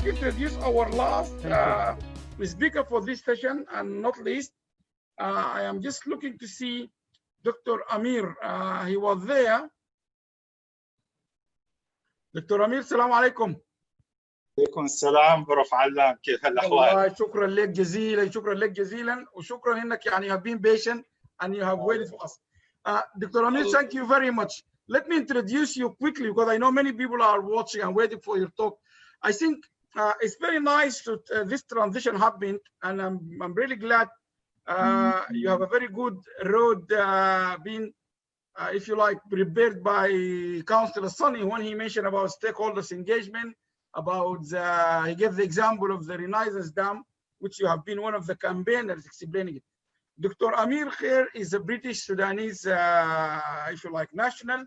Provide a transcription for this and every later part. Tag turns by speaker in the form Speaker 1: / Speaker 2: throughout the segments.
Speaker 1: like to introduce our last speaker for this session, and not least, I am just looking to see Dr. Amir. He was there. دكتور أمير السلام عليكم.
Speaker 2: عليكم السلام بروف علام، كيف الأحوال؟
Speaker 1: والله شكرا لك جزيلا، شكرا لك جزيلا، وشكرا إنك يعني you have been patient and you have waited for us. Dr. Amir, thank you very much. Let me introduce you quickly because I know many people are watching and waiting for your talk. I think it's very nice to this transition happened, and I'm really glad you have a very good road being if you like, prepared by Councillor Sonny when he mentioned about stakeholders engagement, about he gave the example of the Renaissance Dam, which you have been one of the campaigners explaining it. Dr. Amir Kheir is a British Sudanese, if you like, national.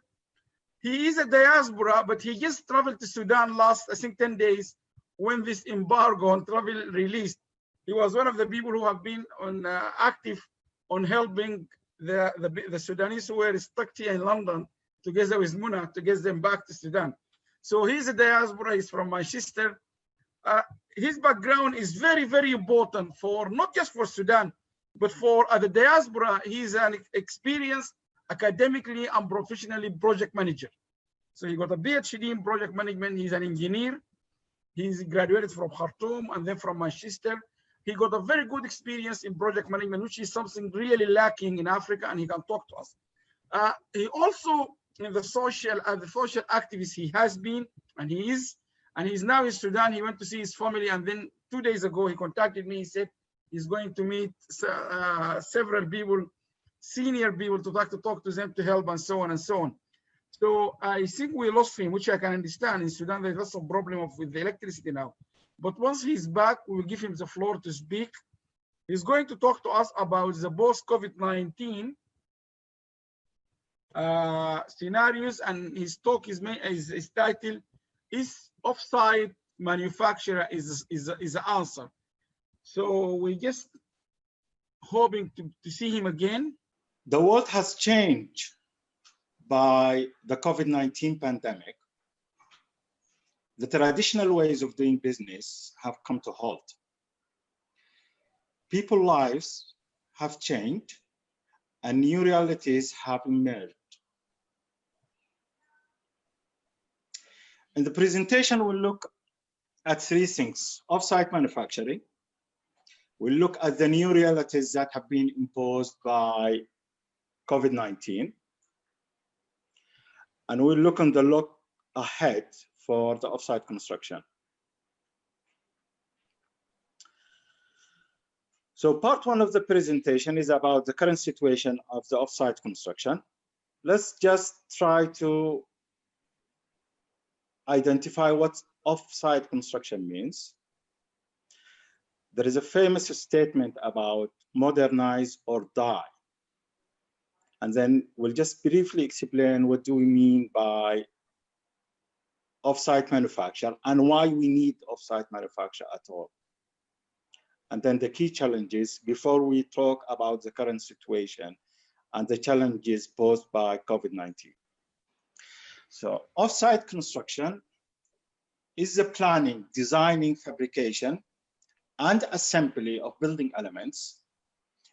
Speaker 1: He is a diaspora, but he just traveled to Sudan last, I think, 10 days when this embargo on travel released. He was one of the people who have been on active on helping the Sudanese who were stuck here in London together with Muna to get them back to Sudan. So he's a diaspora, he's from Manchester. His background is very, very important for not just for Sudan, but for the diaspora. He's an experienced academically and professionally project manager. So he got a PhD in project management. He's an engineer. He's graduated from Khartoum and then from Manchester. He got a very good experience in project management, which is something really lacking in Africa, and he can talk to us. He also, in the social activist, he has been, and he is, and he's now in Sudan. He went to see his family, and then 2 days ago, he contacted me. He said he's going to meet several people, senior people, to talk to them to help, and so on and so on. So I think we lost him, which I can understand. In Sudan, there's lots of problem with the electricity now. But once he's back, we will give him the floor to speak. He's going to talk to us about the post-COVID-19 scenarios, and his talk is titled, "Is Offsite Manufacturer is the Answer?" So we're just hoping to see him again.
Speaker 2: The world has changed by the COVID-19 pandemic. The traditional ways of doing business have come to halt. People's lives have changed and new realities have emerged. In the presentation, we'll look at three things: off-site manufacturing. We'll look at the new realities that have been imposed by COVID-19. And we'll look on the look ahead for the offsite construction. So part one of the presentation is about the current situation of the offsite construction. Let's just try to identify what offsite construction means. There is a famous statement about modernize or die. And then we'll just briefly explain what do we mean by offsite manufacture and why we need offsite manufacture at all. And then the key challenges before we talk about the current situation and the challenges posed by COVID-19. So offsite construction is the planning, designing, fabrication, and assembly of building elements.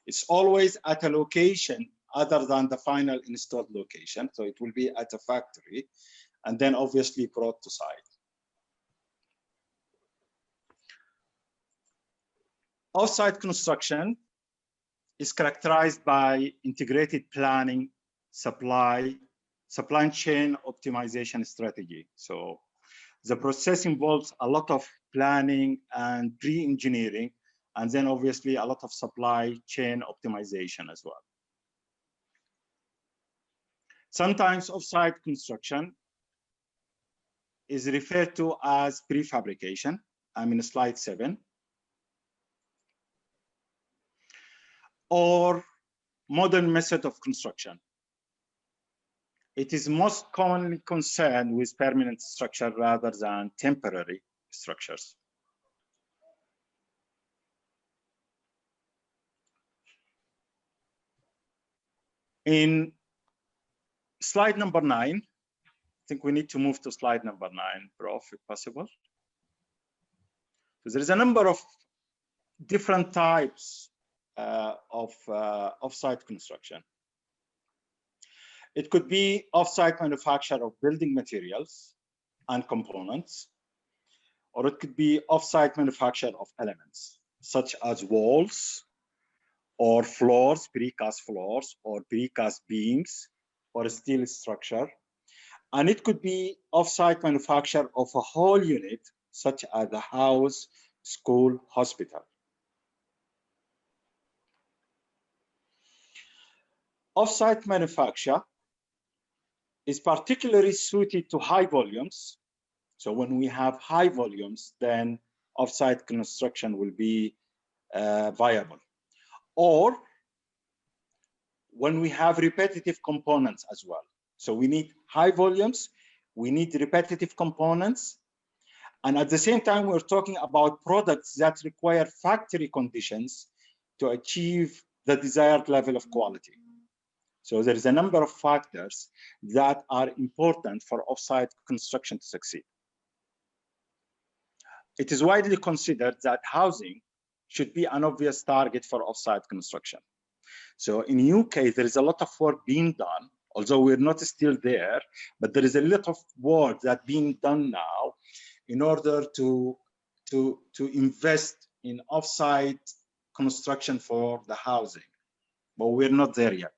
Speaker 2: It's always at a location other than the final installed location. So it will be at a factory, and then obviously brought to site. Off-site construction is characterized by integrated planning, supply chain optimization strategy. So the process involves a lot of planning and pre-engineering, and then obviously a lot of supply chain optimization as well. Sometimes off-site construction is referred to as prefabrication. I'm in slide 7. Or modern method of construction. It is most commonly concerned with permanent structure rather than temporary structures. In slide number 9, I think we need to move to slide number 9, Prof, if possible. So there is a number of different types of off-site construction. It could be off-site manufacture of building materials and components, or it could be off-site manufacture of elements, such as walls, or floors, precast floors, or precast beams, or a steel structure. And it could be off-site manufacture of a whole unit, such as a house, school, hospital. Off-site manufacture is particularly suited to high volumes. So when we have high volumes, then off-site construction will be viable. Or when we have repetitive components as well. So we need high volumes, we need repetitive components, and at the same time, we're talking about products that require factory conditions to achieve the desired level of quality. So there is a number of factors that are important for off-site construction to succeed. It is widely considered that housing should be an obvious target for off-site construction. So in UK, there is a lot of work being done, although we're not still there, but there is a lot of work that's being done now in order to invest in off-site construction for the housing, but we're not there yet.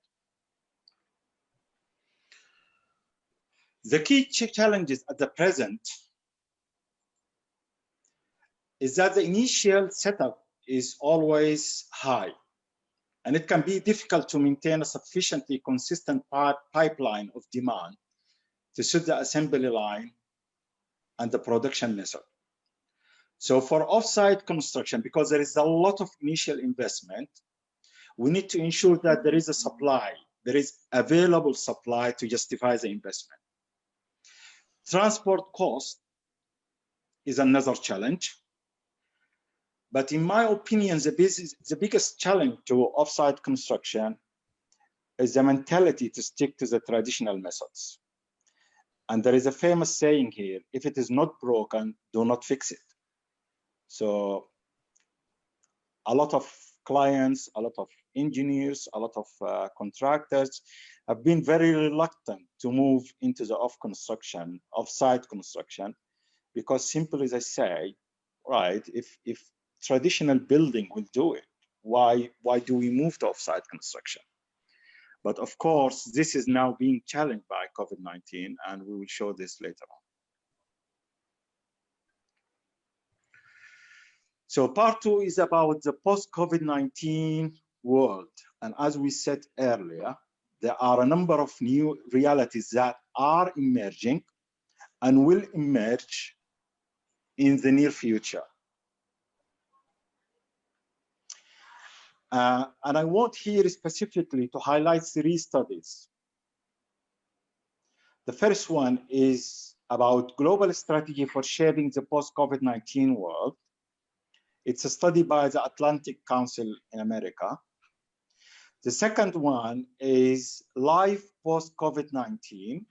Speaker 2: The key challenges at the present is that the initial setup is always high, and it can be difficult to maintain a sufficiently consistent pipeline of demand to suit the assembly line and the production method. So for off-site construction, because there is a lot of initial investment, we need to ensure that there is a supply, there is available supply to justify the investment. Transport cost is another challenge. But in my opinion, the biggest challenge to off-site construction is the mentality to stick to the traditional methods. And there is a famous saying here, if it is not broken, do not fix it. So a lot of clients, a lot of engineers, a lot of contractors have been very reluctant to move into the off-site construction, because simply as I say, right, if traditional building will do it, why do we move to off-site construction? But of course, this is now being challenged by COVID-19, and we will show this later on. So part 2 is about the post-COVID-19 world. And as we said earlier, there are a number of new realities that are emerging and will emerge in the near future. And I want here specifically to highlight 3 studies. The first one is about global strategy for shaping the post-COVID-19 world. It's a study by the Atlantic Council in America. The second one is Life Post-COVID-19,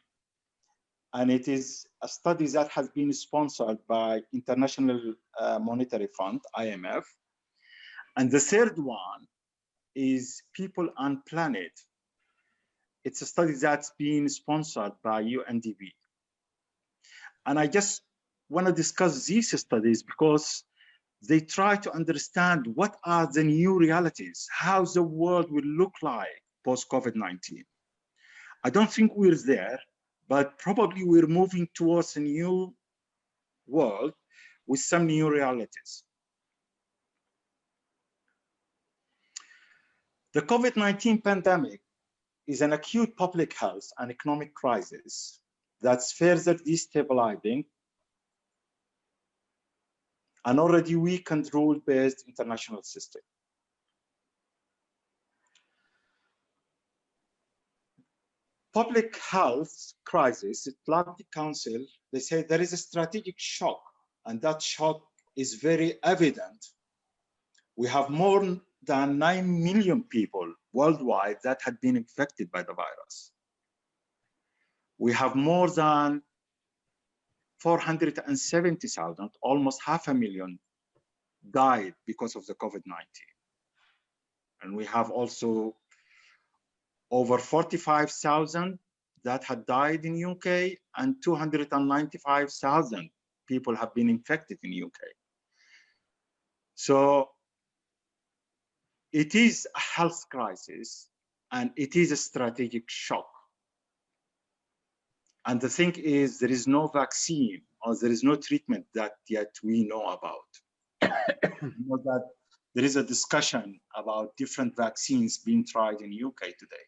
Speaker 2: and it is a study that has been sponsored by International Monetary Fund, IMF. And the third one is People and Planet. It's a study that's been sponsored by UNDP. And I just want to discuss these studies because they try to understand what are the new realities, how the world will look like post-COVID-19. I don't think we're there, but probably we're moving towards a new world with some new realities. The COVID-19 pandemic is an acute public health and economic crisis that's further destabilizing an already weakened rule-based international system. Public health crisis, Atlantic Council, they say there is a strategic shock, and that shock is very evident. We have more than 9 million people worldwide that had been infected by the virus. We have more than 470,000, almost 500,000 died because of the COVID-19. And we have also over 45,000 that had died in UK, and 295,000 people have been infected in UK. So it is a health crisis, and it is a strategic shock. And the thing is, there is no vaccine or there is no treatment that yet we know about. You know that there is a discussion about different vaccines being tried in UK today.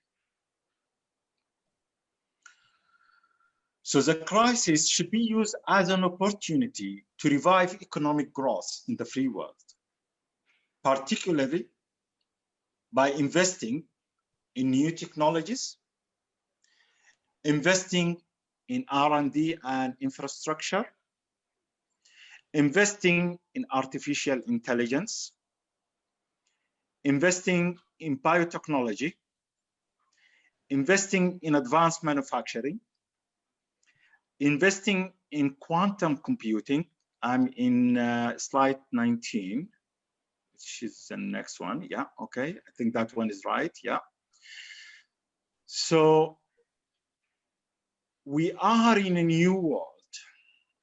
Speaker 2: So the crisis should be used as an opportunity to revive economic growth in the free world, particularly by investing in new technologies, investing in R&D and infrastructure, investing in artificial intelligence, investing in biotechnology, investing in advanced manufacturing, investing in quantum computing. I'm in slide 19, which is the next one. Yeah, okay, I think that one is right, yeah. So we are in a new world,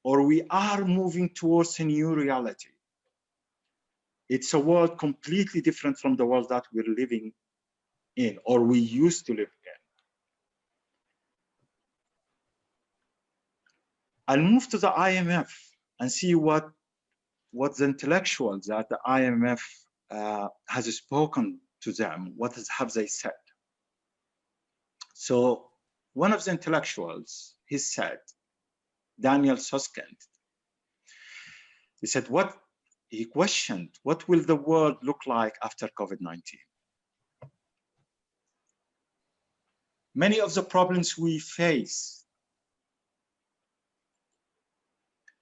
Speaker 2: or we are moving towards a new reality. It's a world completely different from the world that we're living in, or we used to live in. I'll move to the IMF and see what the intellectuals at the IMF has spoken to them. What have they said? So one of the intellectuals, he said, Daniel Susskind, he said, he questioned, what will the world look like after COVID-19? Many of the problems we face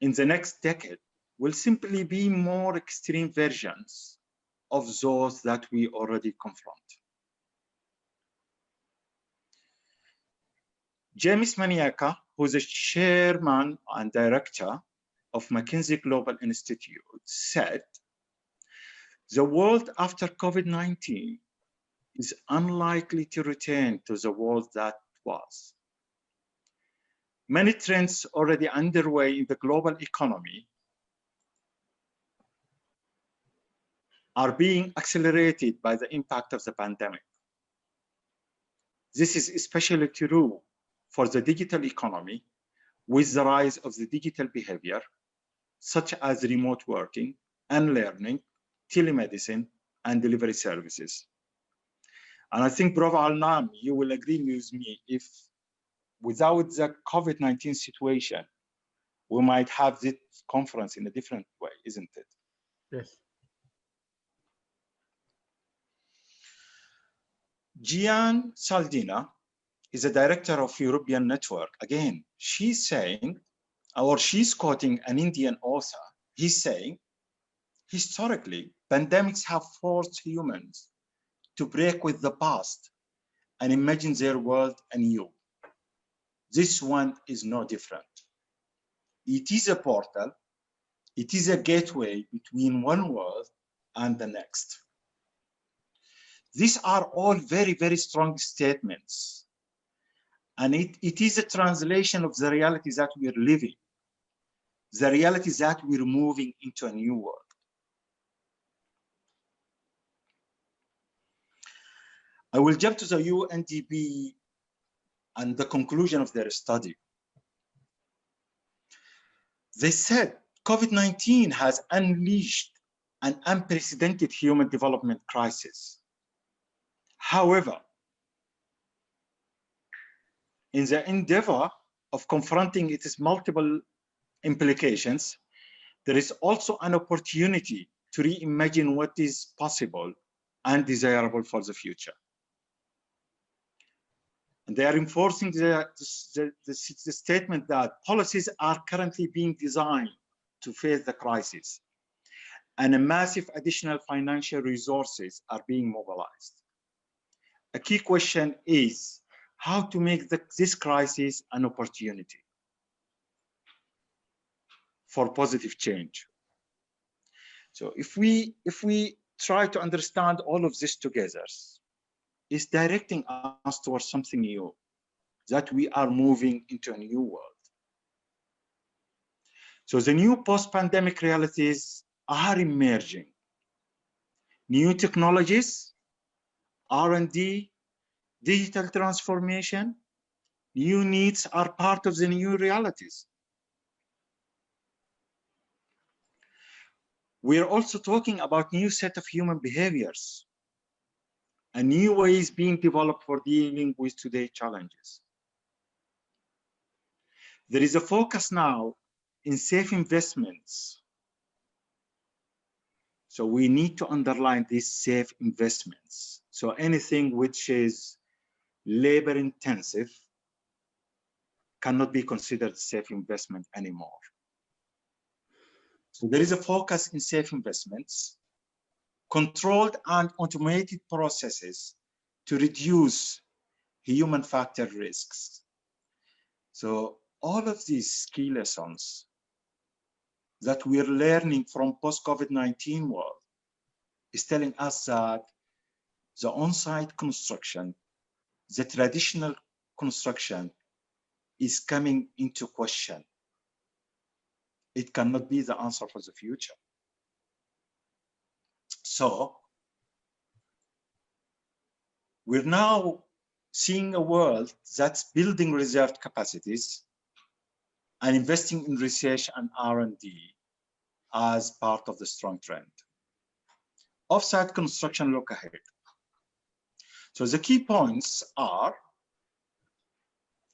Speaker 2: in the next decade will simply be more extreme versions of those that we already confront. James Maniaka, who is a chairman and director of McKinsey Global Institute, said, the world after COVID-19 is unlikely to return to the world that was. Many trends already underway in the global economy are being accelerated by the impact of the pandemic. This is especially true for the digital economy, with the rise of the digital behavior, such as remote working and learning, telemedicine, and delivery services. And I think, Prof. Al-Nam, you will agree with me, if without the COVID-19 situation, we might have this conference in a different way, isn't it?
Speaker 1: Yes.
Speaker 2: Gian Saldina is a director of European Network. Again, she's saying, or she's quoting an Indian author. He's saying, historically, pandemics have forced humans to break with the past and imagine their world anew. This one is no different. It is a portal. It is a gateway between one world and the next. These are all very, very strong statements. And it is a translation of the realities that we're living, the realities that we're moving into a new world. I will jump to the UNDP and the conclusion of their study. They said COVID-19 has unleashed an unprecedented human development crisis. However, in the endeavor of confronting its multiple implications, there is also an opportunity to reimagine what is possible and desirable for the future. And they are enforcing the statement that policies are currently being designed to face the crisis, and a massive additional financial resources are being mobilized. A key question is how to make this crisis an opportunity for positive change. So if we try to understand all of this together, it's directing us towards something new, that we are moving into a new world. So the new post-pandemic realities are emerging. New technologies, R&D, digital transformation, new needs are part of the new realities. We are also talking about new set of human behaviors and new ways being developed for dealing with today's challenges. There is a focus now in safe investments. So we need to underline these safe investments. So anything which is labor intensive cannot be considered safe investment anymore. So there is a focus in safe investments, controlled and automated processes to reduce human factor risks. So all of these key lessons that we're learning from post-COVID-19 world is telling us that the on-site construction, the traditional construction is coming into question. It cannot be the answer for the future. So we're now seeing a world that's building reserved capacities and investing in research and R&D as part of the strong trend. Off-site construction look ahead. So the key points are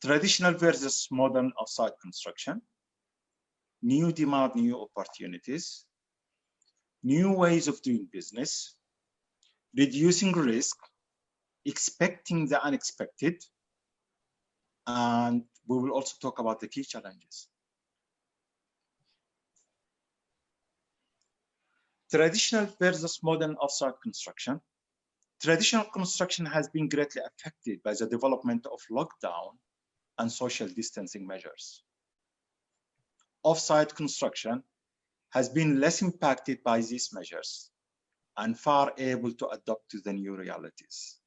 Speaker 2: traditional versus modern off-site construction, new demand, new opportunities, new ways of doing business, reducing risk, expecting the unexpected, and we will also talk about the key challenges. Traditional versus modern off-site construction. Traditional construction has been greatly affected by the development of lockdown and social distancing measures. Off-site construction has been less impacted by these measures and far able to adapt to the new realities.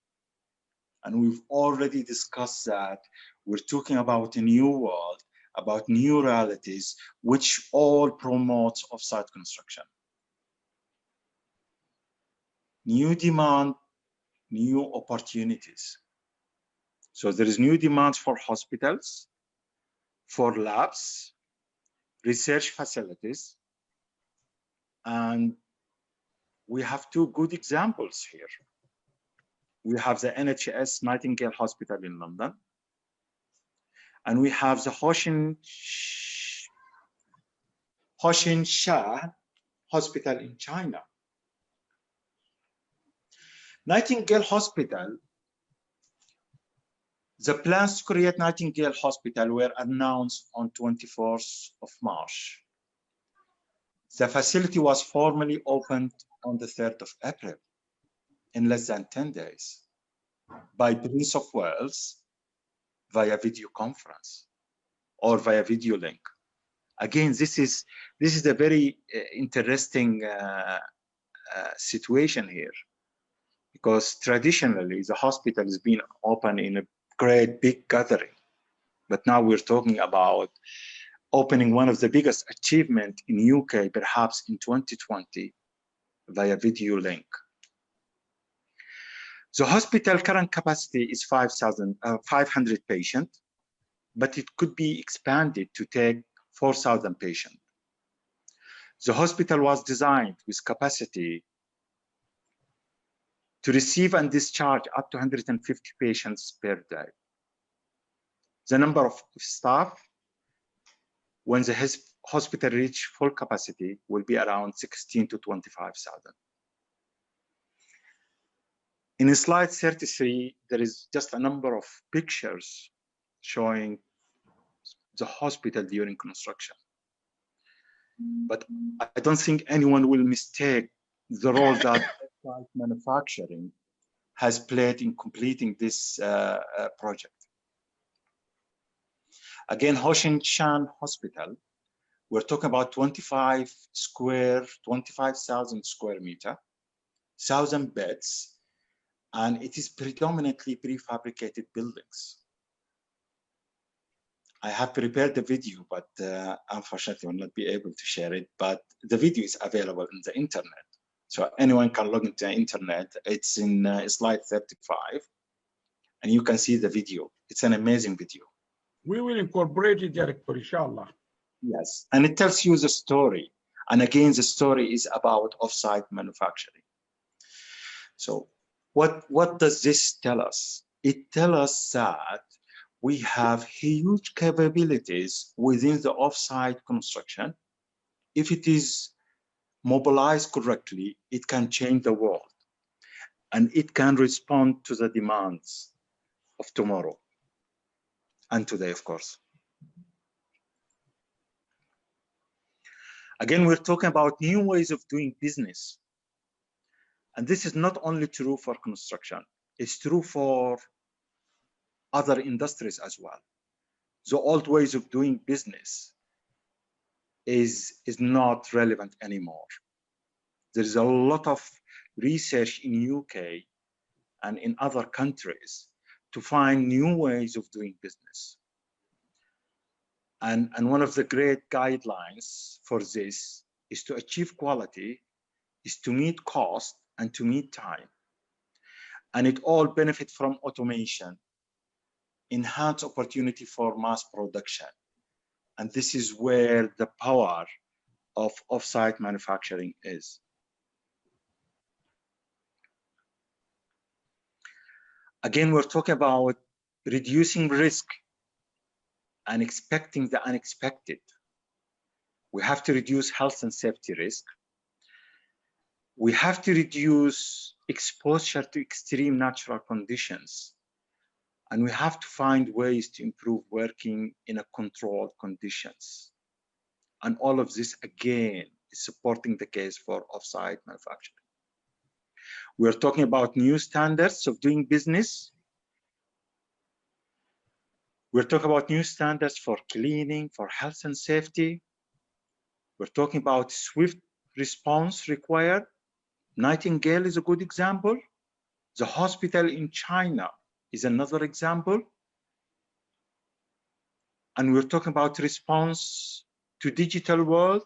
Speaker 2: And we've already discussed that we're talking about a new world, about new realities, which all promotes off-site construction. New demand, new opportunities. So there is new demands for hospitals, for labs, research facilities, and we have two good examples here. We have the NHS Nightingale Hospital in London, and we have the Hoshin Shah Hospital in China. Nightingale Hospital, the plans to create Nightingale Hospital were announced on 24th of March. The facility was formally opened on the 3rd of April, in less than 10 days, by Prince of Wales via video conference or via video link. Again, this is a very interesting situation here, because traditionally the hospital has been open in a great big gathering, but now we're talking about opening one of the biggest achievements in UK, perhaps in 2020, via video link. The hospital current capacity is 500 patients, but it could be expanded to take 4,000 patients. The hospital was designed with capacity to receive and discharge up to 150 patients per day. The number of staff, when the hospital reaches full capacity, will be around 16 to 25,000. In slide 33, there is just a number of pictures showing the hospital during construction. But I don't think anyone will mistake the role that manufacturing has played in completing this project. Again, Hoshin Shan Hospital We're talking about 25,000 square meter, 1,000 beds, and it is predominantly prefabricated buildings. I have prepared the video, but unfortunately will not be able to share it, but the video is available in the internet. So anyone can log into the internet. It's in slide 35, and you can see the video. It's an amazing video.
Speaker 1: We will incorporate it, Director, inshallah.
Speaker 2: Yes, and it tells you the story. And again, the story is about off-site manufacturing. So what does this tell us? It tells us that we have huge capabilities within the off-site construction. If it is mobilized correctly, it can change the world. And it can respond to the demands of tomorrow and today, of course. Again, we're talking about new ways of doing business. And this is not only true for construction, it's true for other industries as well. The old ways of doing business is not relevant anymore. There is a lot of research in UK and in other countries to find new ways of doing business. And one of the great guidelines for this is to achieve quality, is to meet cost and to meet time. And it all benefits from automation, enhanced opportunity for mass production. And this is where the power of off-site manufacturing is. Again, we're talking about reducing risk and expecting the unexpected. We have to reduce health and safety risk. We have to reduce exposure to extreme natural conditions. And we have to find ways to improve working in a controlled conditions. And all of this, again, is supporting the case for off-site manufacturing. We're talking about new standards of doing business. We're talking about new standards for cleaning, for health and safety. We're talking about swift response required. Nightingale is a good example. The hospital in China is another example. And we're talking about response to digital world,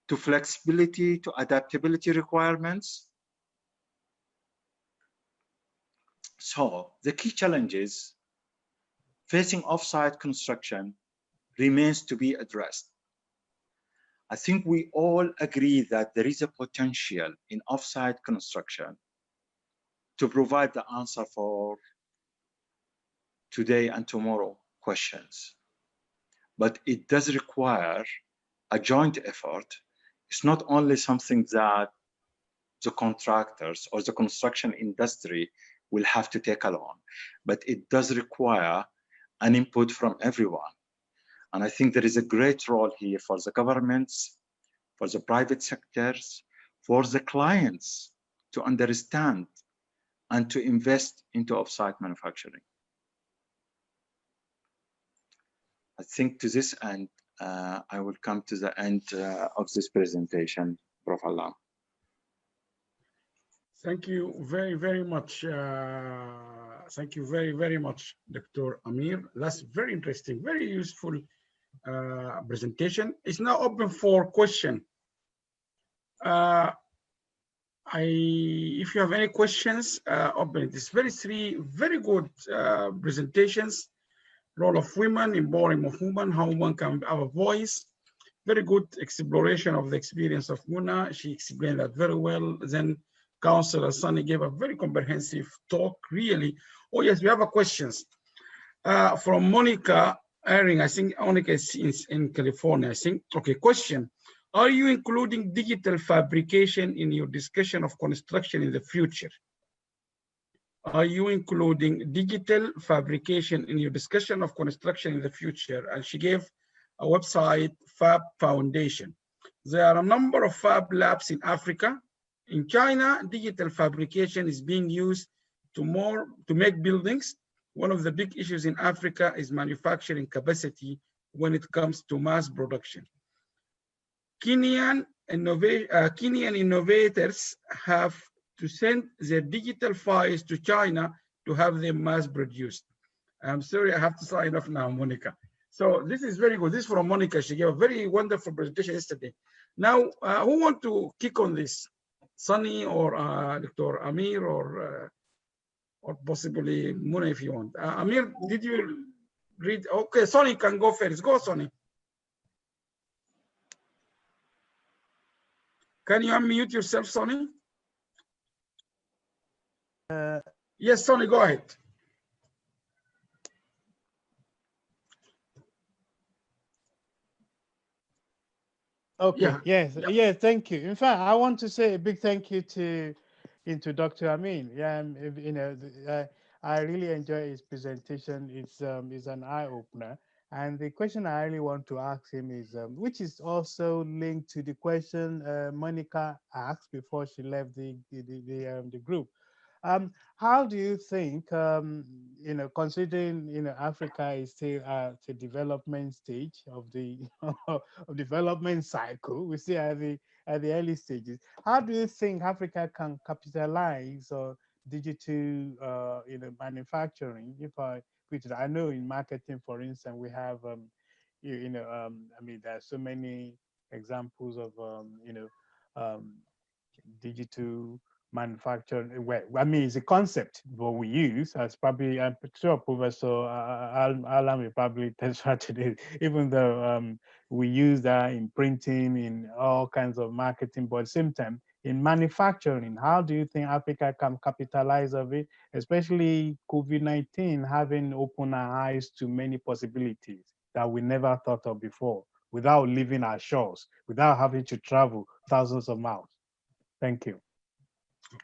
Speaker 2: to flexibility, to adaptability requirements. So the key challenges facing off-site construction remains to be addressed. I think we all agree that there is a potential in off-site construction to provide the answer for today and tomorrow questions. But it does require a joint effort. It's not only something that the contractors or the construction industry will have to take along, but it does require an input from everyone. And I think there is a great role here for the governments, for the private sectors, for the clients to understand and to invest into off-site manufacturing. I think to this end, I will come to the end of this presentation, Prof. Allah.
Speaker 1: Thank you very, very much. Thank you very, very much, Dr. Amir. That's very interesting, very useful presentation. It's now open for question. If you have any questions, open it. It's three very good presentations. Role of women, empowering of women, how one can have a voice. Very good exploration of the experience of Muna. She explained that very well. Then Councillor Sunny gave a very comprehensive talk, really. Oh yes, we have a questions from Monica Ehring. I think Monica is in California, I think. Okay, question. Are you including digital fabrication in your discussion of construction in the future? Are you including digital fabrication in your discussion of construction in the future? And she gave a website, Fab Foundation. There are a number of fab labs in Africa. In China, digital fabrication is being used to make buildings. One of the big issues in Africa is manufacturing capacity when it comes to mass production. Kenyan innovators have to send their digital files to China to have them mass produced. I'm sorry, I have to sign off now, Monica. So this is very good. This is from Monica. She gave a very wonderful presentation yesterday. Now, who want to kick on this? Sunny or Dr. Amir or possibly Muna if you want. Amir, did you read? Okay, Sonny can go first. Go, Sonny. Can you unmute yourself, Sonny? Yes, Sonny, go ahead.
Speaker 3: Okay. Yes. Thank you. In fact, I want to say a big thank you to Dr. Amin. Yeah, you know, I really enjoy his presentation. It's an eye opener. And the question I really want to ask him is, which is also linked to the question Monica asked before she left the group. How do you think, you know, considering, you know, Africa is still at the development stage of the of development cycle, we still at the early stages. How do you think Africa can capitalize on digital, you know, manufacturing? Which I know in marketing, for instance, we have, I mean, there are so many examples of, you know, digital manufacturing. Well, I mean, it's a concept what we use. As probably, I'm sure Professor Alan will probably testify to this, even though we use that in printing, in all kinds of marketing, but at the same time, in manufacturing, how do you think Africa can capitalize of it, especially COVID-19 having opened our eyes to many possibilities that we never thought of before, without leaving our shores, without having to travel thousands of miles? Thank you.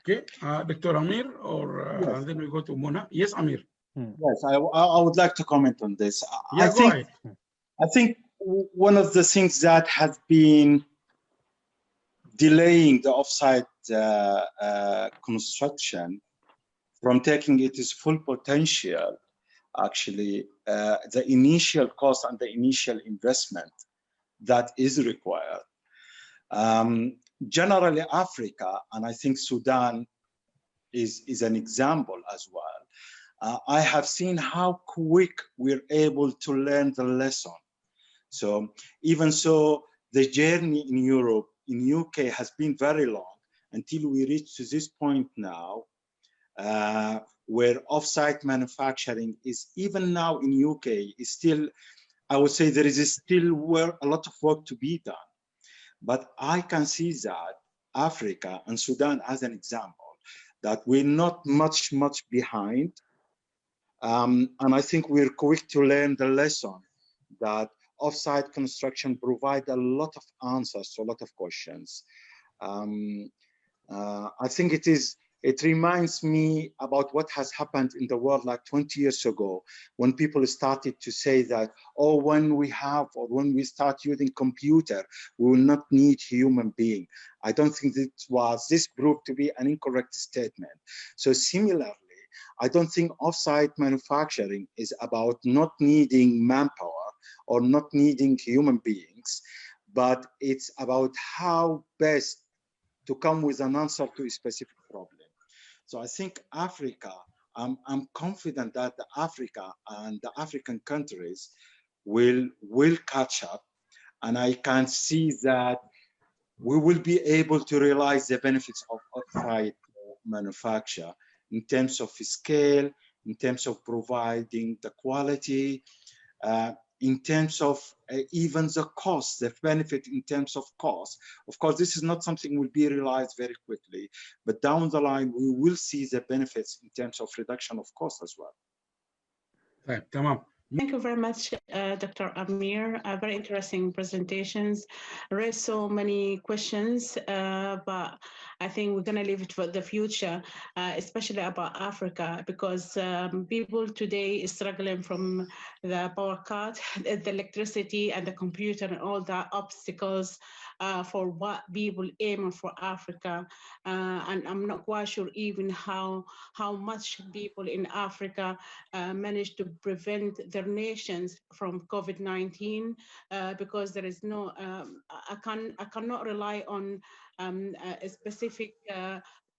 Speaker 1: Okay, Dr. Amir, or
Speaker 2: Yes.
Speaker 1: and then we go to Mona. Yes, Amir.
Speaker 2: Yes, I would like to comment on this.
Speaker 1: Yeah, go ahead.
Speaker 2: I think one of the things that has been delaying the offsite construction from taking its full potential, actually, the initial cost and the initial investment that is required. Generally, Africa, and I think Sudan is an example as well. I have seen how quick we're able to learn the lesson. So even so, the journey in Europe, in UK, has been very long until we reach to this point now, where offsite manufacturing is, even now in UK, is still, I would say there is still a lot of work to be done. But I can see that Africa and Sudan as an example, that we're not much behind. And I think we're quick to learn the lesson that offsite construction provide a lot of answers to a lot of questions. I think it reminds me about what has happened in the world like 20 years ago, when people started to say that, oh, when we start using computer, we will not need human being. I don't think this proved to be an incorrect statement. So similarly, I don't think offsite manufacturing is about not needing manpower or not needing human beings, but it's about how best to come with an answer to a specific problem. So I think Africa, I'm confident that Africa and the African countries will catch up, and I can see that we will be able to realize the benefits of offsite manufacture in terms of scale, in terms of providing the quality, in terms of even the cost, the benefit in terms of cost. Of course, this is not something will be realized very quickly, but down the line, we will see the benefits in terms of reduction of cost as well.
Speaker 1: Right, tamam.
Speaker 4: Thank you very much, Dr. Amir. Very interesting presentations. Raised so many questions, but I think we're going to leave it for the future, especially about Africa, because people today is struggling from the power cut, the electricity, and the computer, and all the obstacles for what people aim for Africa. And I'm not quite sure even how much people in Africa manage to prevent the other nations from COVID-19 because there is no, I cannot rely on a specific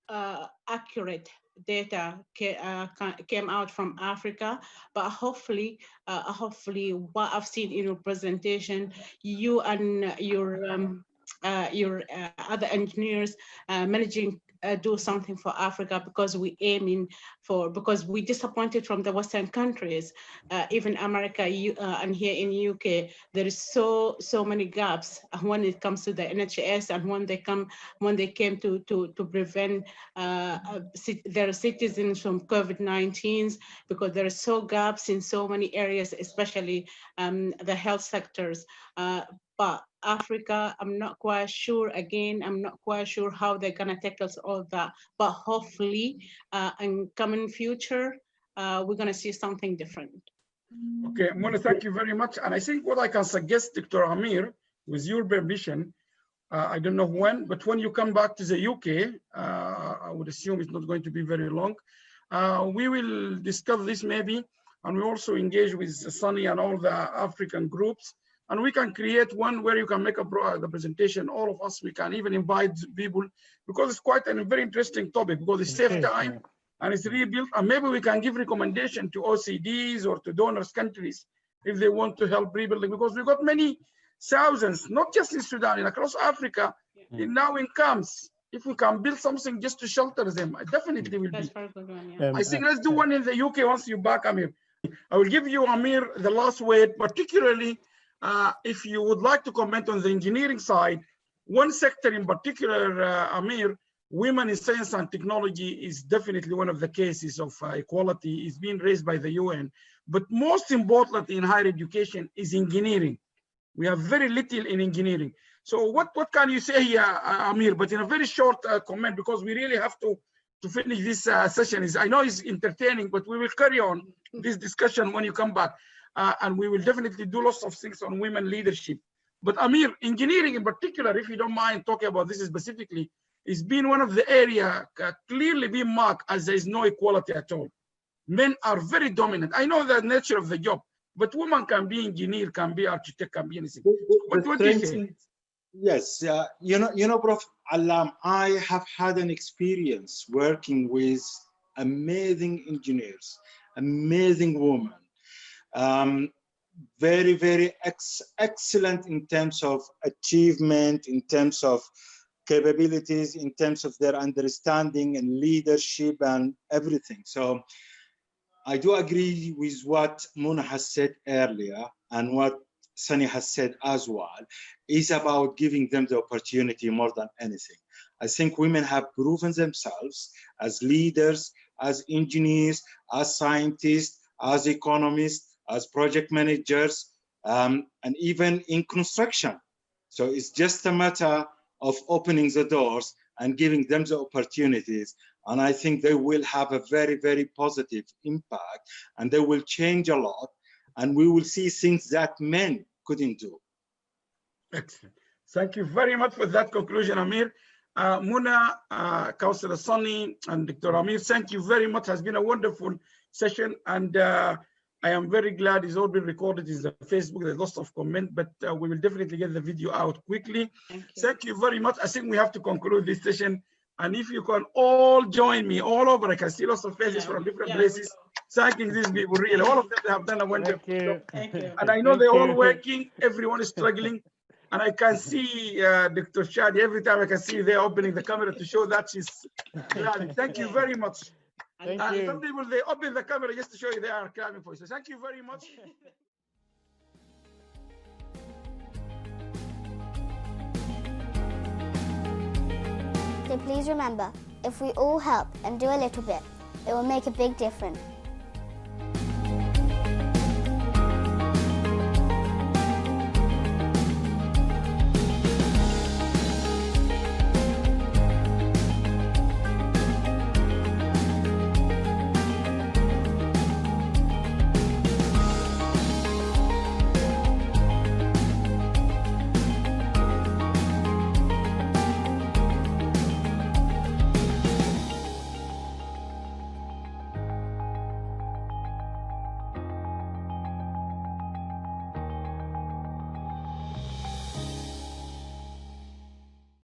Speaker 4: accurate data came out from Africa, but hopefully what I've seen in your presentation, you and your other engineers managing do something for Africa, because we aiming for, because we disappointed from the Western countries, even America and here in UK, there is so many gaps when it comes to the NHS, and when they came to prevent their citizens from COVID-19, because there are so gaps in so many areas, especially the health sectors. But Africa, I'm not quite sure. Again, I'm not quite sure how they're gonna tackle all that. But hopefully, in coming future, we're gonna see something different.
Speaker 1: Okay, Mona, thank you very much. And I think what I can suggest, Dr. Amir, with your permission, I don't know when, but when you come back to the UK, I would assume it's not going to be very long. We will discuss this maybe, and we also engage with Sunny and all the African groups. And we can create one where you can make the presentation, all of us, we can even invite people, because it's quite a very interesting topic, because it's safe time and it's rebuilt. And maybe we can give recommendation to OCDs or to donors countries if they want to help rebuilding, because we've got many thousands, not just in Sudan, and across Africa, now in camps. If we can build something just to shelter them, I definitely will be. I think let's do one in the UK once you're back, Amir. I will give you, Amir, the last word, particularly if you would like to comment on the engineering side. One sector in particular, Amir, women in science and technology is definitely one of the cases of equality is being raised by the UN. But most importantly in higher education is engineering. We have very little in engineering. So what can you say here, Amir, but in a very short comment, because we really have to finish this session. I know it's entertaining, but we will carry on this discussion when you come back. And we will definitely do lots of things on women leadership. But Amir, engineering in particular, if you don't mind talking about this specifically, is being one of the area clearly being marked as there is no equality at all. Men are very dominant. I know the nature of the job, but women can be engineer, can be architect, can be anything. What do you say?
Speaker 2: Yes, you know, Prof. Alam, I have had an experience working with amazing engineers, amazing women. Very excellent in terms of achievement, in terms of capabilities, in terms of their understanding and leadership and everything. So I do agree with what Mona has said earlier, and what Sunny has said as well, is about giving them the opportunity more than anything. I think women have proven themselves as leaders, as engineers, as scientists, as economists, as project managers, and even in construction. So it's just a matter of opening the doors and giving them the opportunities. And I think they will have a very positive impact, and they will change a lot, and we will see things that men couldn't do.
Speaker 1: Excellent. Thank you very much for that conclusion, Amir. Muna, Councillor Sunny, and Dr. Amir, thank you very much. It has been a wonderful session, and I am very glad it's all been recorded in the Facebook. There's lots of comments, but we will definitely get the video out quickly. Thank you very much. I think we have to conclude this session. And if you can all join me all over, I can see lots of faces from different places. Thanking these people, really. All of them have done a wonderful job. And I know they're all working. Everyone is struggling. And I can see Dr. Shadi, every time I can see they're opening the camera to show that she's glad. Thank you very much. Some people, they open the camera just to show you they are clapping for you. So thank you very much.
Speaker 5: So please remember, if we all help and do a little bit, it will make a big difference.